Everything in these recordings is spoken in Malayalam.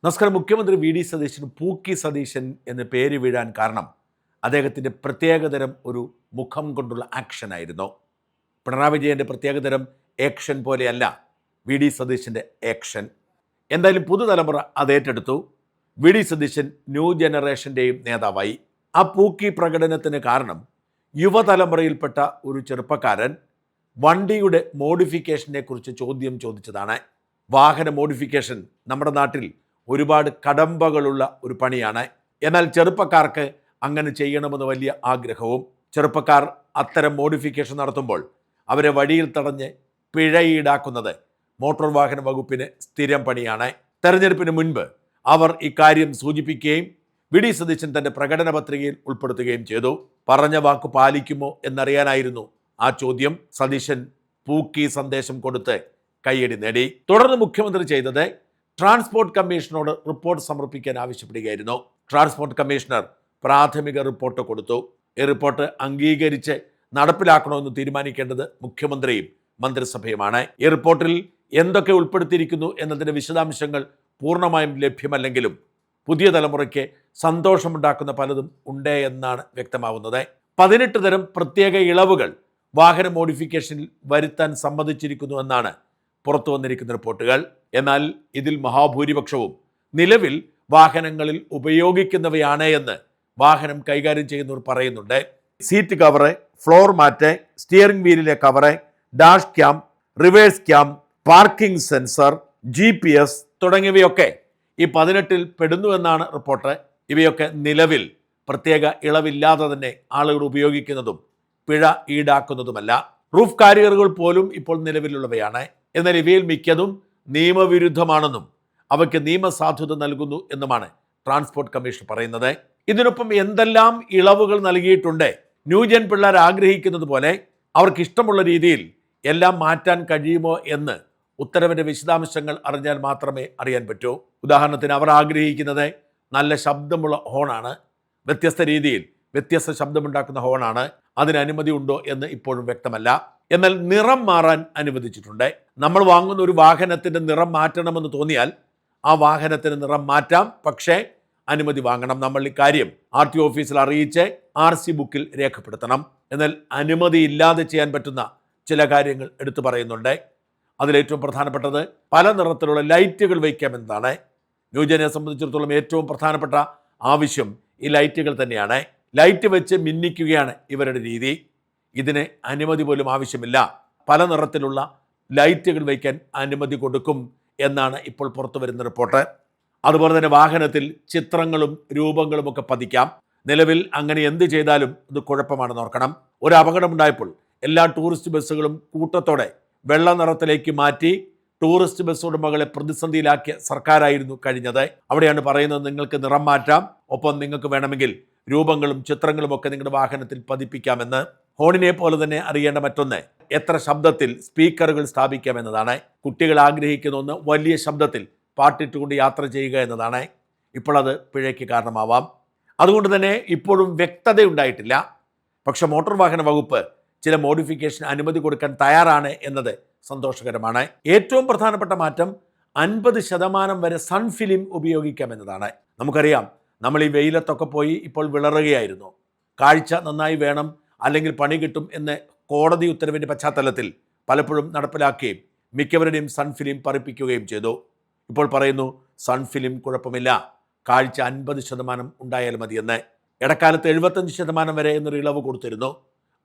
നമസ്കാരം. മുഖ്യമന്ത്രി വി ഡി സതീശന് പൂക്കി സതീശൻ എന്ന് പേര് വീഴാൻ കാരണം അദ്ദേഹത്തിൻ്റെ പ്രത്യേകതരം ഒരു മുഖം കൊണ്ടുള്ള ആക്ഷനായിരുന്നു. പിണറായി വിജയൻ്റെ പ്രത്യേകതരം ആക്ഷൻ പോലെയല്ല വി ഡി സതീശൻ്റെ ആക്ഷൻ. എന്തായാലും പുതുതലമുറ അത് ഏറ്റെടുത്തു. വി ഡി സതീശൻ ന്യൂ ജനറേഷൻ്റെയും നേതാവായി. ആ പൂക്കി പ്രകടനത്തിന് കാരണം യുവതലമുറയിൽപ്പെട്ട ഒരു ചെറുപ്പക്കാരൻ വണ്ടിയുടെ മോഡിഫിക്കേഷനെ കുറിച്ച് ചോദ്യം ചോദിച്ചതാണ്. വാഹന മോഡിഫിക്കേഷൻ നമ്മുടെ നാട്ടിൽ ഒരുപാട് കടമ്പകളുള്ള ഒരു പണിയാണ്. എന്നാൽ ചെറുപ്പക്കാർക്ക് അങ്ങനെ ചെയ്യണമെന്ന് വലിയ ആഗ്രഹവും. ചെറുപ്പക്കാർ അത്തരം മോഡിഫിക്കേഷൻ നടത്തുമ്പോൾ അവരെ വഴിയിൽ തടഞ്ഞ് പിഴ ഈടാക്കുന്നത് മോട്ടോർ വാഹന വകുപ്പിന് സ്ഥിരം പണിയാണ്. തെരഞ്ഞെടുപ്പിന് മുൻപ് അവർ ഇക്കാര്യം സൂചിപ്പിക്കുകയും വി ഡി സതീശൻ തൻ്റെ പ്രകടന പത്രികയിൽ ഉൾപ്പെടുത്തുകയും ചെയ്തു. പറഞ്ഞ വാക്ക് പാലിക്കുമോ എന്നറിയാനായിരുന്നു ആ ചോദ്യം. സതീശൻ പൂക്കി സന്ദേശം കൊടുത്ത് കയ്യടി നേടി. തുടർന്ന് മുഖ്യമന്ത്രി ചെയ്തത് ട്രാൻസ്പോർട്ട് കമ്മീഷനോട് റിപ്പോർട്ട് സമർപ്പിക്കാൻ ആവശ്യപ്പെടുകയായിരുന്നു. ട്രാൻസ്പോർട്ട് കമ്മീഷണർ പ്രാഥമിക റിപ്പോർട്ട് കൊടുത്തു. ഈ റിപ്പോർട്ട് അംഗീകരിച്ച് നടപ്പിലാക്കണമെന്ന് തീരുമാനിക്കേണ്ടത് മുഖ്യമന്ത്രിയും മന്ത്രിസഭയുമാണ്. ഈ റിപ്പോർട്ടിൽ എന്തൊക്കെ ഉൾപ്പെടുത്തിയിരിക്കുന്നു എന്നതിൻ്റെ വിശദാംശങ്ങൾ പൂർണ്ണമായും ലഭ്യമല്ലെങ്കിലും പുതിയ തലമുറയ്ക്ക് സന്തോഷമുണ്ടാക്കുന്ന പലതും ഉണ്ട് എന്നാണ് വ്യക്തമാവുന്നത്. 18 തരം പ്രത്യേക ഇളവുകൾ വാഹന മോഡിഫിക്കേഷനിൽ വരുത്താൻ സമ്മതിച്ചിരിക്കുന്നു എന്നാണ് പുറത്തു വന്നിരിക്കുന്ന റിപ്പോർട്ടുകൾ. എന്നാൽ ഇതിൽ മഹാഭൂരിപക്ഷവും നിലവിൽ വാഹനങ്ങളിൽ ഉപയോഗിക്കുന്നവയാണ് എന്ന് വാഹനം കൈകാര്യം ചെയ്യുന്നവർ പറയുന്നുണ്ട്. Seat cover, floor mat, steering വീലിലെ cover, dash cam, reverse cam, parking sensor, GPS തുടങ്ങിയവയൊക്കെ ഈ 18 പെടുന്നു എന്നാണ് റിപ്പോർട്ട്. ഇവയൊക്കെ നിലവിൽ പ്രത്യേക ഇളവില്ലാതെ തന്നെ ആളുകൾ ഉപയോഗിക്കുന്നതും പിഴ ഈടാക്കുന്നതുമല്ല. റൂഫ് കാരിയറുകൾ പോലും ഇപ്പോൾ നിലവിലുള്ളവയാണ്. എന്നാൽ ഇവയിൽ മിക്കതും നിയമവിരുദ്ധമാണെന്നും അവയ്ക്ക് നിയമസാധുത നൽകുന്നു എന്നുമാണ് ട്രാൻസ്പോർട്ട് കമ്മീഷൻ പറയുന്നത്. ഇതിനൊപ്പം എന്തെല്ലാം ഇളവുകൾ നൽകിയിട്ടുണ്ട്. ന്യൂജൻ പിള്ളേർ ആഗ്രഹിക്കുന്നത് പോലെ അവർക്ക് ഇഷ്ടമുള്ള രീതിയിൽ എല്ലാം മാറ്റാൻ കഴിയുമോ എന്ന് ഉത്തരവിൻ്റെ വിശദാംശങ്ങൾ അറിഞ്ഞാൽ മാത്രമേ അറിയാൻ പറ്റൂ. ഉദാഹരണത്തിന് അവർ ആഗ്രഹിക്കുന്നത് നല്ല ശബ്ദമുള്ള ഹോണാണ്. വ്യത്യസ്ത രീതിയിൽ വ്യത്യസ്ത ശബ്ദമുണ്ടാക്കുന്ന ഹോണാണ്. അതിന് അനുമതി ഉണ്ടോ എന്ന് ഇപ്പോഴും വ്യക്തമല്ല. എന്നാൽ നിറം മാറാൻ അനുവദിച്ചിട്ടുണ്ട്. നമ്മൾ വാങ്ങുന്ന ഒരു വാഹനത്തിൻ്റെ നിറം മാറ്റണമെന്ന് തോന്നിയാൽ ആ വാഹനത്തിന് നിറം മാറ്റാം. പക്ഷേ അനുമതി വാങ്ങണം. നമ്മൾ ഇക്കാര്യം RTO ഓഫീസിൽ അറിയിച്ച് RC ബുക്കിൽ രേഖപ്പെടുത്തണം. എന്നാൽ അനുമതി ഇല്ലാതെ ചെയ്യാൻ പറ്റുന്ന ചില കാര്യങ്ങൾ എടുത്തു പറയുന്നുണ്ട്. അതിലേറ്റവും പ്രധാനപ്പെട്ടത് പല നിറത്തിലുള്ള ലൈറ്റുകൾ വയ്ക്കാമെന്നതാണ്. ന്യൂജനെ സംബന്ധിച്ചിടത്തോളം ഏറ്റവും പ്രധാനപ്പെട്ട ആവശ്യം ഈ ലൈറ്റുകൾ തന്നെയാണ്. ലൈറ്റ് വെച്ച് മിന്നിക്കുകയാണ് ഇവരുടെ രീതി. ഇതിന് അനുമതി പോലും ആവശ്യമില്ല. പല നിറത്തിലുള്ള ലൈറ്റുകൾ വയ്ക്കാൻ അനുമതി കൊടുക്കും എന്നാണ് ഇപ്പോൾ പുറത്തു വരുന്ന റിപ്പോർട്ട്. അതുപോലെ തന്നെ വാഹനത്തിൽ ചിത്രങ്ങളും രൂപങ്ങളും ഒക്കെ പതിക്കാം. നിലവിൽ അങ്ങനെ എന്ത് ചെയ്താലും ഇത് കുഴപ്പമാണെന്ന് ഓർക്കണം. ഒരു അപകടമുണ്ടായപ്പോൾ എല്ലാ ടൂറിസ്റ്റ് ബസ്സുകളും കൂട്ടത്തോടെ വെള്ള നിറത്തിലേക്ക് മാറ്റി ടൂറിസ്റ്റ് ബസ് ഉടമകളെ പ്രതിസന്ധിയിലാക്കിയ സർക്കാരായിരുന്നു കഴിഞ്ഞത്. അവിടെയാണ് പറയുന്നത് നിങ്ങൾക്ക് നിറം മാറ്റാം, ഒപ്പം നിങ്ങൾക്ക് വേണമെങ്കിൽ രൂപങ്ങളും ചിത്രങ്ങളും ഒക്കെ നിങ്ങളുടെ വാഹനത്തിൽ പതിപ്പിക്കാമെന്ന്. ഹോണിനെ പോലെ തന്നെ അറിയേണ്ട മറ്റൊന്ന് എത്ര ശബ്ദത്തിൽ സ്പീക്കറുകൾ സ്ഥാപിക്കാമെന്നതാണ്. കുട്ടികൾ ആഗ്രഹിക്കുന്ന ഒന്ന് വലിയ ശബ്ദത്തിൽ പാട്ടിട്ടുകൊണ്ട് യാത്ര ചെയ്യുക എന്നതാണ്. ഇപ്പോൾ അത് പിഴയ്ക്ക് കാരണമാവാം. അതുകൊണ്ട് തന്നെ ഇപ്പോഴും വ്യക്തതയുണ്ടായിട്ടില്ല. പക്ഷേ മോട്ടോർ വാഹന വകുപ്പ് ചില മോഡിഫിക്കേഷൻ അനുമതി കൊടുക്കാൻ തയ്യാറാണ് എന്നത് സന്തോഷകരമാണ്. ഏറ്റവും പ്രധാനപ്പെട്ട മാറ്റം 50% വരെ സൺഫിലിം ഉപയോഗിക്കാമെന്നതാണ്. നമുക്കറിയാം, നമ്മൾ ഈ വെയിലത്തൊക്കെ പോയി ഇപ്പോൾ വിളറുകയായിരുന്നു. കാഴ്ച നന്നായി വേണം, അല്ലെങ്കിൽ പണി കിട്ടും എന്ന് കോടതി ഉത്തരവിൻ്റെ പശ്ചാത്തലത്തിൽ പലപ്പോഴും നടപ്പിലാക്കുകയും മിക്കവരുടെയും സൺഫിലിം പറിപ്പിക്കുകയും ചെയ്തു. ഇപ്പോൾ പറയുന്നു സൺഫിലിം കുഴപ്പമില്ല, കാഴ്ച 50% ഉണ്ടായാൽ മതിയെന്ന്. ഇടക്കാലത്ത് 75% വരെ എന്നൊരു ഇളവ് കൊടുത്തിരുന്നു.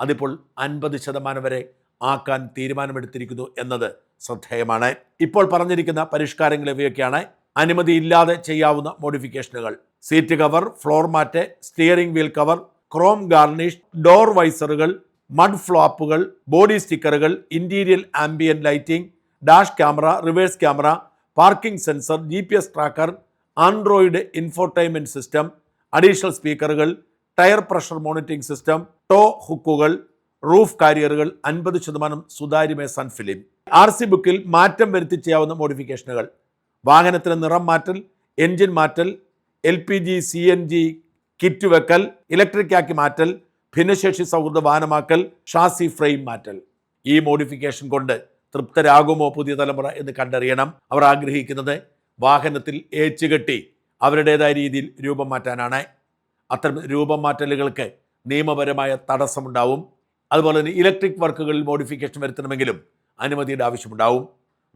അതിപ്പോൾ 50% വരെ ആക്കാൻ തീരുമാനമെടുത്തിരിക്കുന്നു എന്നത് ശ്രദ്ധേയമാണ്. ഇപ്പോൾ പറഞ്ഞിരിക്കുന്ന പരിഷ്കാരങ്ങൾ ഇവയൊക്കെയാണ്. അനുമതിയില്ലാതെ ചെയ്യാവുന്ന മോഡിഫിക്കേഷനുകൾ: seat cover, floor mat, steering wheel cover, chrome garnish, door വൈസറുകൾ, മഡ് ഫ്ലോപ്പുകൾ, ബോഡി സ്റ്റിക്കറുകൾ, interior ambient lighting, dash camera, reverse camera, parking sensor, GPS tracker, Android infotainment system, additional സ്പീക്കറുകൾ, tyre pressure monitoring system, tow ഹുക്കുകൾ, റൂഫ് കാരിയറുകൾ, 50% സുതാര്യമേ സൺഫിലിം. RC ബുക്കിൽ മാറ്റം വരുത്തി ചെയ്യാവുന്ന മോഡിഫിക്കേഷനുകൾ: വാഹനത്തിന് നിറം മാറ്റൽ, എൻജിൻ മാറ്റൽ, LPG CNG കിറ്റ് വെക്കൽ, ഇലക്ട്രിക് ആക്കി മാറ്റൽ, ഭിന്നശേഷി സൗഹൃദ വാഹനമാക്കൽ, ഷാസി ഫ്രെയിം മാറ്റൽ. ഈ മോഡിഫിക്കേഷൻ കൊണ്ട് തൃപ്തരാകുമോ പുതിയ തലമുറ എന്ന് കണ്ടറിയണം. അവർ ആഗ്രഹിക്കുന്നത് വാഹനത്തിൽ ഏച്ചുകെട്ടി അവരുടേതായ രീതിയിൽ രൂപം മാറ്റാനാണ്. അത്തരം രൂപം മാറ്റലുകൾക്ക് നിയമപരമായ തടസ്സമുണ്ടാവും. അതുപോലെ തന്നെ ഇലക്ട്രിക് വർക്കുകളിൽ മോഡിഫിക്കേഷൻ വരുത്തണമെങ്കിലും അനുമതിയുടെ ആവശ്യമുണ്ടാവും.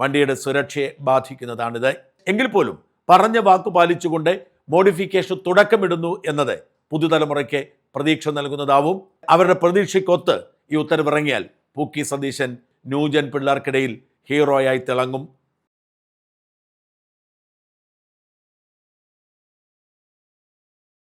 വണ്ടിയുടെ സുരക്ഷയെ ബാധിക്കുന്നതാണിത്. എങ്കിൽ പോലും പറഞ്ഞ വാക്ക് പാലിച്ചുകൊണ്ട് മോഡിഫിക്കേഷൻ തുടക്കമിടുന്നു എന്നത് പുതുതലമുറയ്ക്ക് പ്രതീക്ഷ നൽകുന്നതാവും. അവരുടെ പ്രതീക്ഷയ്ക്കൊത്ത് ഈ ഉത്തരവിറങ്ങിയാൽ പൂക്കി സതീശൻ ന്യൂജൻ പിള്ളേർക്കിടയിൽ ഹീറോയായി തിളങ്ങും.